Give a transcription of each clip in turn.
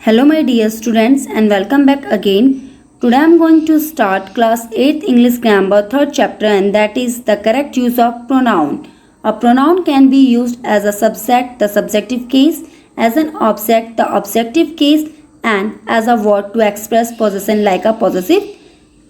Hello my dear students and welcome back again. Today I am going to start class 8th English grammar 3rd chapter, and that is the correct use of pronoun. A pronoun can be used as a subject, the subjective case, as an object, the objective case, and as a word to express possession like a possessive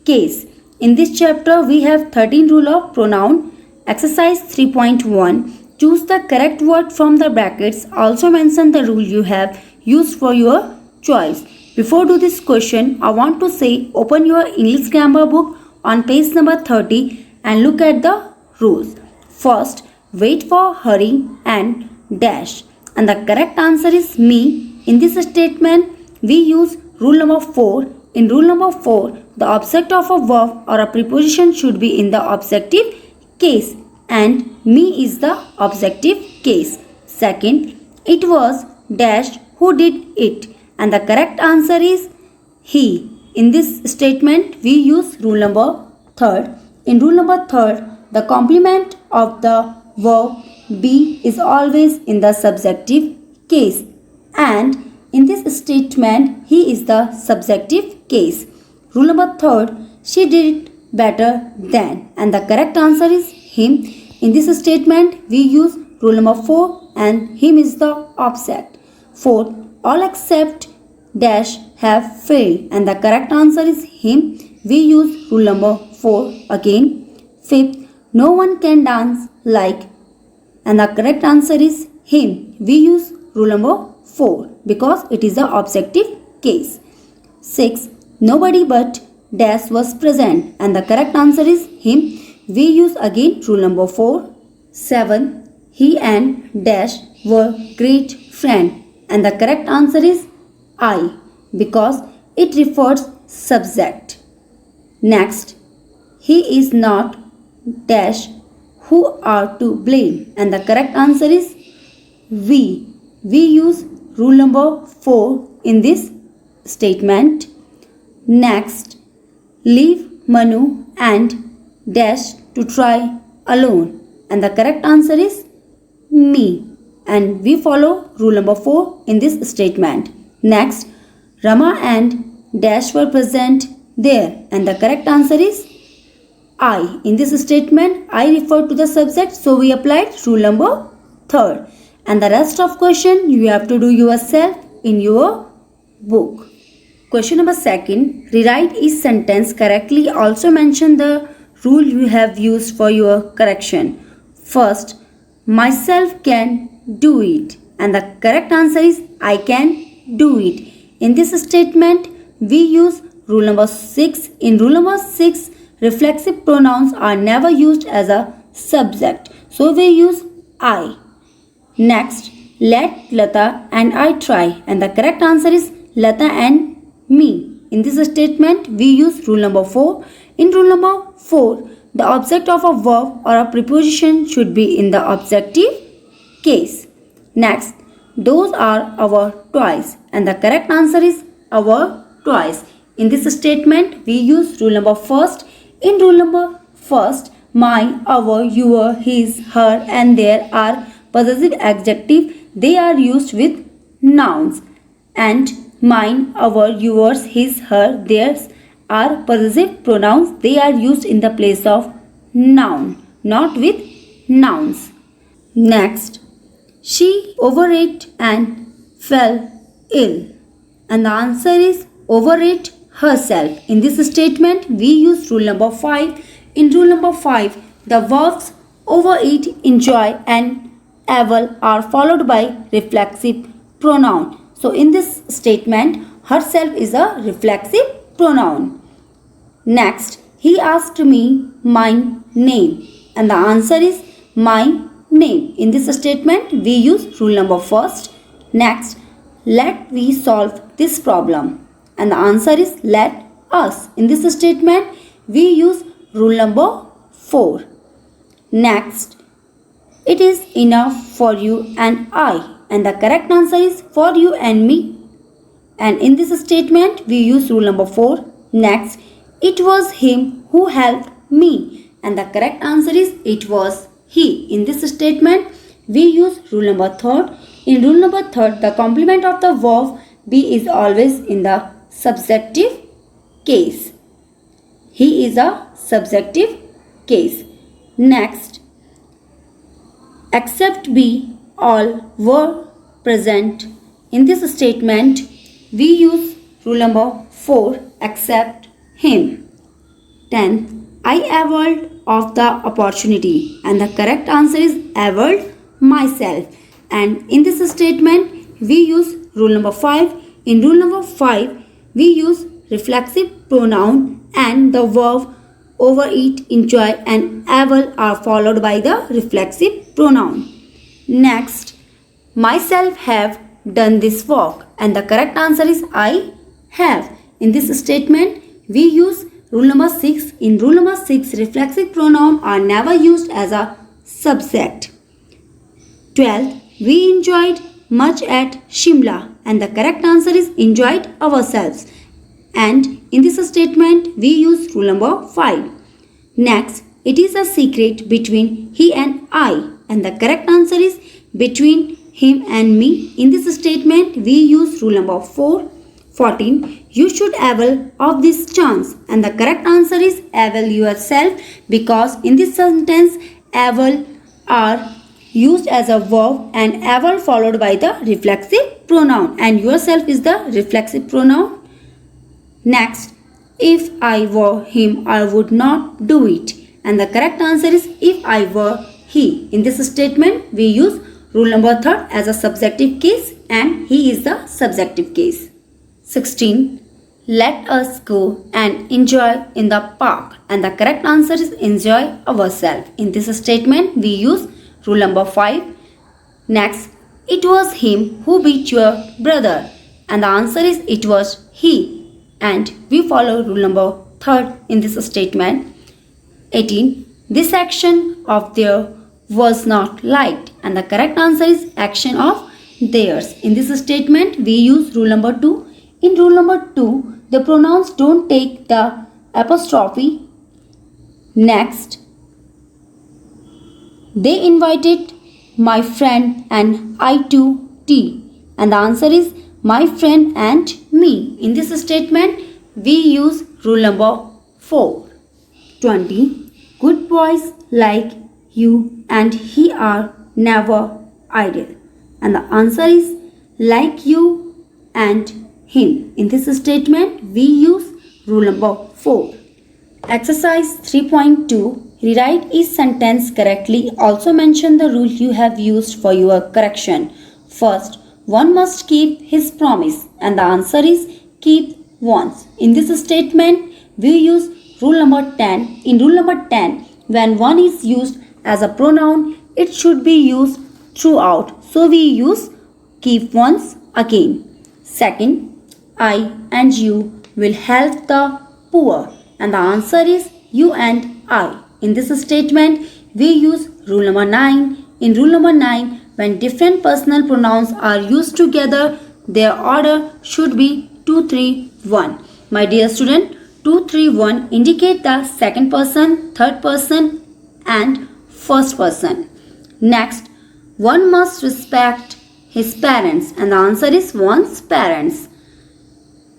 case. In this chapter we have 13 rule of pronoun. Exercise 3.1. Choose the correct word from the brackets. Also mention the rule you have used for your choice. Before do this question, I want to say open your English grammar book on page number 30 and look at the rules. First, wait for hurry and dash. And the correct answer is me. In this statement, we use rule number 4. In rule number 4, the object of a verb or a preposition should be in the objective case, and me is the objective case. Second, it was dash who did it, and the correct answer is he. In this statement, we use rule number 3rd. In rule number 3rd, the complement of the verb be is always in the subjective case, and in this statement, he is the subjective case. Rule number 3rd, she did it better than, and the correct answer is him. In this statement, we use rule number 4 and him is the object. 4th, all except dash have failed, and the correct answer is him. We use rule number 4 again. 5th, no one can dance like, and the correct answer is him. We use rule number 4 because it is the objective case. 6th, nobody but dash was present, and the correct answer is him. We use again rule number 4. 7th, he and dash were great friends, and the correct answer is I because it refers subject. Next, he is not dash who are to blame, and the correct answer is we. We use rule number 4 in this statement. Next, leave Manu and dash to try alone, and the correct answer is me, and we follow rule number 4 in this statement. Next, Rama and dash were present there, and the correct answer is I. In this statement, I refer to the subject, so we applied rule number 3rd, and the rest of question you have to do yourself in your book. Question number 2, rewrite each sentence correctly. Also mention the rule you have used for your correction. First, myself can do it, and the correct answer is I can do it. In this statement, we use rule number 6. In rule number 6, reflexive pronouns are never used as a subject, so we use I. Next, let Lata and I try, and the correct answer is Lata and me. In this statement, we use rule number 4. In rule number 4, the object of a verb or a preposition should be in the objective case. Next, those are our toys, and the correct answer is our toys. In this statement, we use rule number 1st. In rule number 1st, my, our, your, his, her, and their are possessive adjective. They are used with nouns, and mine, our, yours, his, her, theirs are possessive pronouns. They are used in the place of noun, not with nouns. Next, she overate and fell ill, and the answer is overate herself. In this statement, we use rule number 5. In rule number 5, the verbs overeat, enjoy, and able are followed by reflexive pronoun. So in this statement, herself is a reflexive pronoun. Next, he asked me my name, and the answer is my name. In this statement, we use rule number 1st. Next, let we solve this problem, and the answer is let us. In this statement, we use rule number 4. Next, it is enough for you and I, and the correct answer is for you and me. And in this statement, we use rule number 4. Next, it was him who helped me, and the correct answer is it was he. In this statement, we use rule number 3rd. In rule number 3rd, the complement of the verb be is always in the subjective case. He is a subjective case. Next, except be, all were present. In this statement, we use rule number 4, except him. 10th, I availed of the opportunity, and the correct answer is availed myself. And in this statement, we use rule number 5. In rule number 5, we use reflexive pronoun and the verb overeat, enjoy and avail are followed by the reflexive pronoun. Next, myself have done this work, and the correct answer is I have. In this statement, we use rule number 6. In rule number 6, reflexive pronouns are never used as a subject. 12th, we enjoyed much at Shimla, and the correct answer is enjoyed ourselves. And in this statement, we use rule number 5. Next, it is a secret between he and I, and the correct answer is between him and me. In this statement, we use rule number 4. 14. You should avail of this chance, and the correct answer is avail yourself, because in this sentence, avail are used as a verb and avail followed by the reflexive pronoun, and yourself is the reflexive pronoun. Next, if I were him, I would not do it, and the correct answer is if I were he. In this statement, we use rule number 3 as a subjective case, and he is the subjective case. 16. Let us go and enjoy in the park, and the correct answer is enjoy ourselves. In this statement, we use rule number 5. Next, it was him who beat your brother, and the answer is it was he, and we follow rule number 3 in this statement. 18. This action of theirs was not liked, and the correct answer is action of theirs. In this statement, we use rule number 2. In rule number 2, the pronouns don't take the apostrophe. Next, they invited my friend and I to tea, and the answer is my friend and me. In this statement, we use rule number 4. 20. Good boys like you and he are never idle, and the answer is like you and him. In this statement, we use rule number 4. Exercise 3.2. Rewrite each sentence correctly. Also mention the rule you have used for your correction. First, one must keep his promise, and the answer is keep once. In this statement, we use rule number 10. In rule number 10, when one is used as a pronoun, it should be used throughout. So we use keep once again. Second, I and you will help the poor, and the answer is you and I. In this statement, we use rule number 9. In rule number 9, when different personal pronouns are used together, their order should be 2, 3, 1. My dear student, 2, 3, 1 indicate the second person, third person and first person. Next, one must respect his parents, and the answer is one's parents.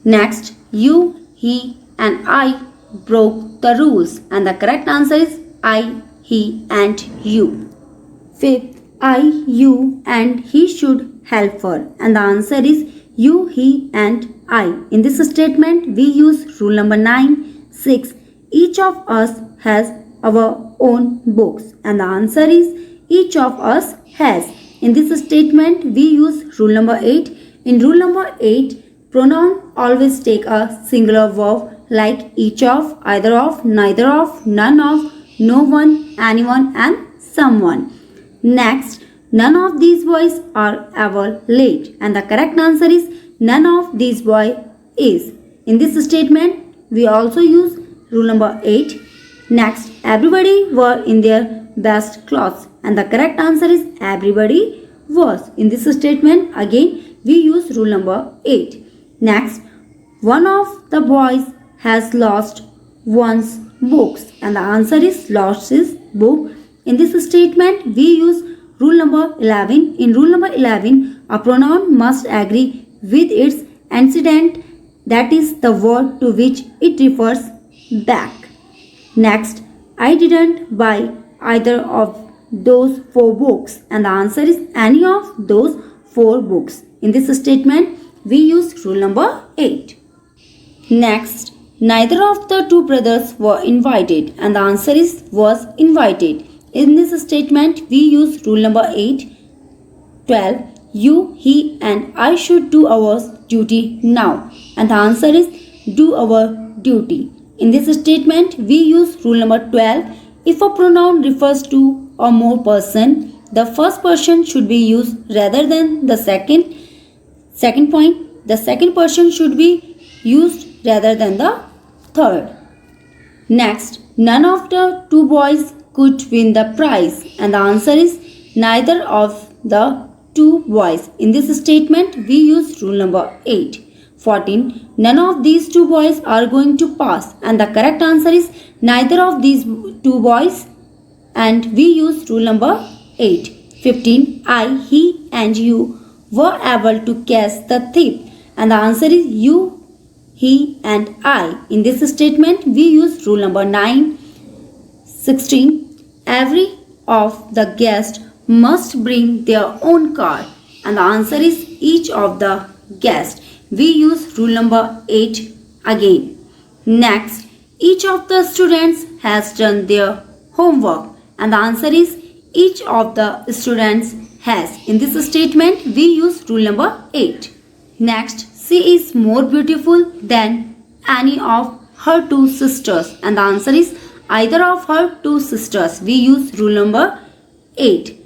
Next, you, he and I broke the rules, and the correct answer is I, he and you. Fifth, I, you and he should help her, and the answer is you, he and I. In this statement, we use rule number 9. 6. Each of us has our own books, and the answer is each of us has. In this statement, we use rule number 8. In rule number 8, pronoun always take a singular verb like each of, either of, neither of, none of, no one, anyone and someone. Next, none of these boys are ever late, and the correct answer is none of these boys is. In this statement, we also use rule number 8. Next, everybody were in their best clothes, and the correct answer is everybody was. In this statement, again we use rule number 8. Next, one of the boys has lost one's books, and the answer is lost his book. In this statement, we use rule number 11. In rule number 11, a pronoun must agree with its antecedent, that is the word to which it refers back. Next, I didn't buy either of those 4 books, and the answer is any of those 4 books. In this statement, we use rule number 8. Next, neither of the 2 brothers were invited, and the answer is was invited. In this statement, we use rule number 8. 12. You, he and I should do our duty now, and the answer is do our duty. In this statement, we use rule number 12. If a pronoun refers to or more person, the first person should be used rather than the second. Second point, the second person should be used rather than the third. Next, none of the 2 boys could win the prize, and the answer is neither of the 2 boys. In this statement, we use rule number 8. 14. None of these 2 boys are going to pass, and the correct answer is neither of these 2 boys, and we use rule number 8. 15. I, he and you were able to catch the thief, and the answer is you, he and I. In this statement, we use rule number 9. 16. Every of the guests must bring their own card, and the answer is each of the guests. We use rule number 8 again. Next, each of the students has done their homework, and the answer is each of the students has. In this statement, we use rule number 8. Next, she is more beautiful than any of her 2 sisters, and the answer is either of her 2 sisters. We use rule number 8.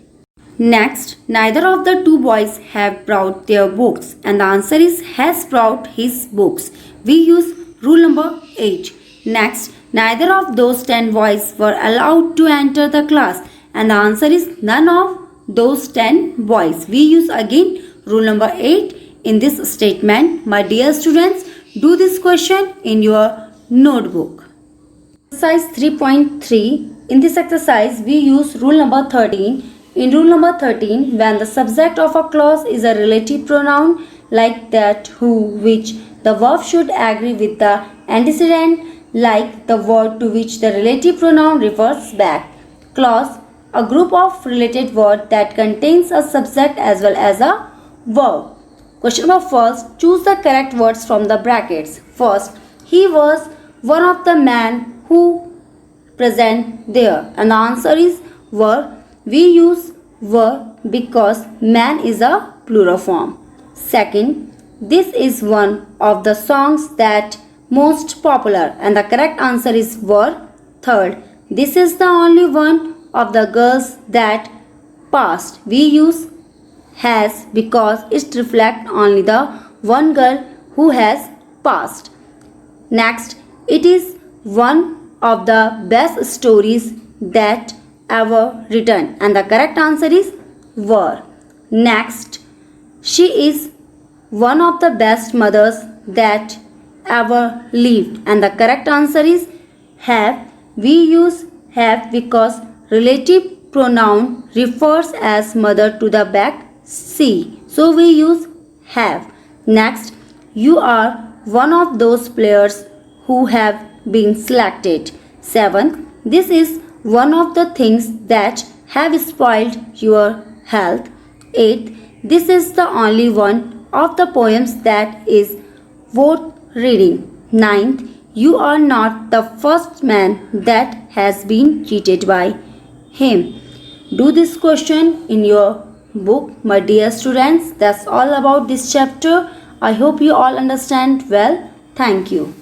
Next, neither of the 2 boys have brought their books, and the answer is has brought his books. We use rule number 8. Next, neither of those 10 boys were allowed to enter the class, and the answer is none of those 10 boys. We use again rule number 8 in this statement. My dear students, do this question in your notebook. Exercise 3.3. In this exercise, we use rule number 13. In rule number 13, when the subject of a clause is a relative pronoun like that, who, which, the verb should agree with the antecedent like the word to which the relative pronoun refers back. Clause, a group of related words that contains a subject as well as a verb. Question number first, choose the correct words from the brackets. First, he was one of the men who present there, and the answer is were. We use were because man is a plural form. Second, this is one of the songs that most popular, and the correct answer is were. Third, this is the only one of the girls that passed. We use has because it reflects only the one girl who has passed. Next, it is one of the best stories that ever written, and the correct answer is were. Next, she is one of the best mothers that ever lived, and the correct answer is have. We use have because relative pronoun refers as mother to the back she, so we use have. Next, you are one of those players who have been selected. 7. This is one of the things that have spoiled your health. 8. This is the only one of the poems that is worth reading. 9th, you are not the first man that has been cheated by him. Do this question in your book, my dear students. That's all about this chapter. I hope you all understand well. Thank you.